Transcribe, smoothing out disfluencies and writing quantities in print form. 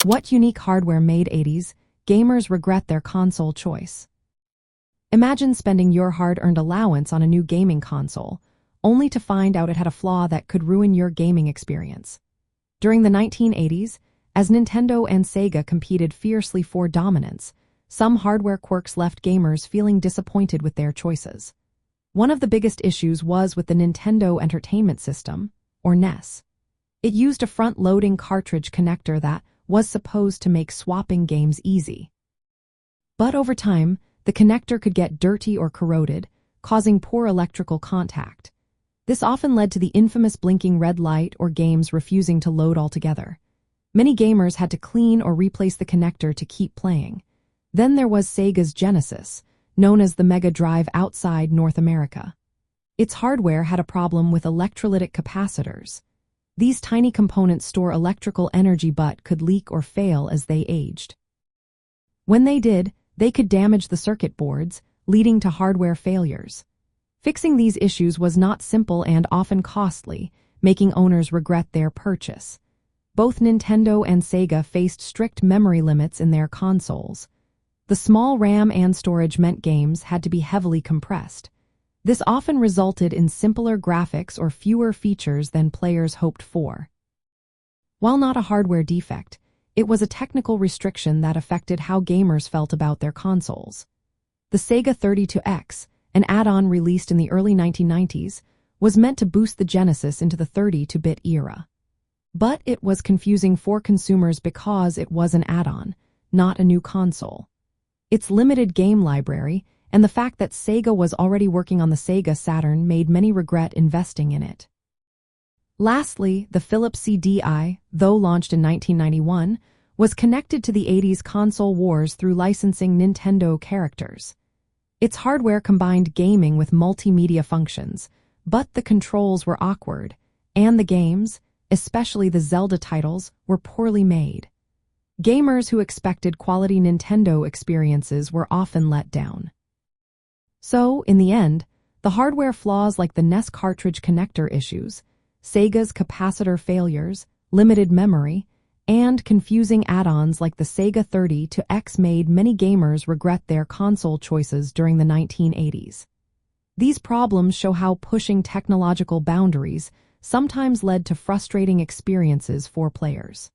What unique hardware made 80s gamers regret their console choice? Imagine spending your hard-earned allowance on a new gaming console, only to find out it had a flaw that could ruin your gaming experience. During the 1980s, as Nintendo and Sega competed fiercely for dominance, some hardware quirks left gamers feeling disappointed with their choices. One of the biggest issues was with the Nintendo Entertainment System, or NES. It used a front-loading cartridge connector that was supposed to make swapping games easy. But over time, the connector could get dirty or corroded, causing poor electrical contact. This often led to the infamous blinking red light or games refusing to load altogether. Many gamers had to clean or replace the connector to keep playing. Then there was Sega's Genesis, known as the Mega Drive outside North America. Its hardware had a problem with electrolytic capacitors. These tiny components store electrical energy but could leak or fail as they aged. When they did, they could damage the circuit boards, leading to hardware failures. Fixing these issues was not simple and often costly, making owners regret their purchase. Both Nintendo and Sega faced strict memory limits in their consoles. The small RAM and storage meant games had to be heavily compressed. This often resulted in simpler graphics or fewer features than players hoped for. While not a hardware defect, it was a technical restriction that affected how gamers felt about their consoles. The Sega 32X, an add-on released in the early 1990s, was meant to boost the Genesis into the 32-bit era. But it was confusing for consumers because it was an add-on, not a new console. Its limited game library and the fact that Sega was already working on the Sega Saturn made many regret investing in it. Lastly, the Philips CDI, though launched in 1991, was connected to the 80s console wars through licensing Nintendo characters. Its hardware combined gaming with multimedia functions, but the controls were awkward, and the games, especially the Zelda titles, were poorly made. Gamers who expected quality Nintendo experiences were often let down. So, in the end, the hardware flaws like the NES cartridge connector issues, Sega's capacitor failures, limited memory, and confusing add-ons like the Sega 32X made many gamers regret their console choices during the 1980s. These problems show how pushing technological boundaries sometimes led to frustrating experiences for players.